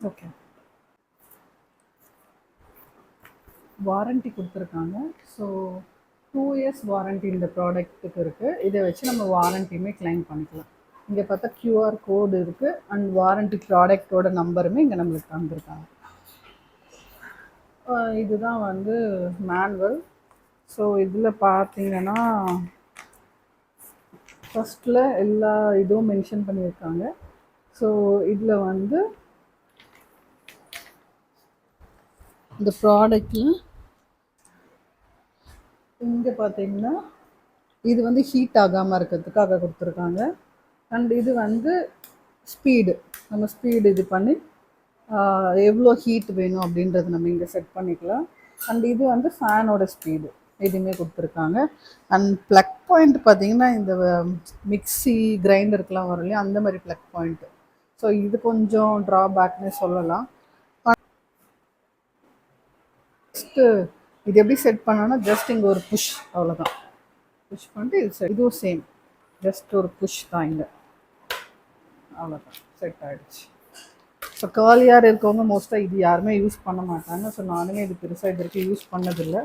Okay. Warranty கொடுத்துருக்காங்க. So 2 years warranty இந்த ப்ராடக்ட்டுக்கு இருக்குது. இதை வச்சு நம்ம வாரண்டியுமே கிளைம் பண்ணிக்கலாம். இங்கே பார்த்தா கியூஆர் கோடு இருக்குது அண்ட் வாரண்டி ப்ராடக்டோட நம்பருமே இங்கே நம்மளுக்கு தந்துருக்காங்க. இதுதான் வந்து மேனுவல். ஸோ இதில் பார்த்தீங்கன்னா ஃபஸ்ட்டில் எல்லா இதுவும் மென்ஷன் பண்ணியிருக்காங்க. ஸோ இதில் வந்து இந்த ப்ராடக்டில் இங்கே பார்த்தீங்கன்னா இது வந்து ஹீட் ஆகாமல் இருக்கிறதுக்காக கொடுத்துருக்காங்க. அண்ட் இது வந்து ஸ்பீடு, நம்ம ஸ்பீடு இது பண்ணி எவ்வளோ ஹீட் வேணும் அப்படின்றது நம்ம இங்கே செட் பண்ணிக்கலாம். அண்ட் இது வந்து ஃபேனோட ஸ்பீடு எதுவுமே கொடுத்துருக்காங்க. அண்ட் ப்ளக் பாயிண்ட் பார்த்திங்கன்னா இந்த மிக்சி கிரைண்டருக்கெலாம் வரும் இல்லையா, அந்த மாதிரி ப்ளக் பாயிண்ட்டு. ஸோ இது கொஞ்சம் ட்ராபேக்னே சொல்லலாம். ஜஸ்ட்டு இது எப்படி செட் பண்ணோன்னா ஜஸ்ட் இங்கே ஒரு புஷ், அவ்வளோதான். புஷ் பண்ணிட்டு இது இதுவும் சேம், ஜஸ்ட் ஒரு புஷ் தான் இங்கே, அவ்வளோதான், செட் ஆகிடுச்சு. ஸோ கேர்லியாக இருக்கவங்க மோஸ்ட்டாக இது யாருமே யூஸ் பண்ண மாட்டாங்க. ஸோ நானுமே இது பெருசாக இது வரைக்கும் யூஸ் பண்ணதில்லை.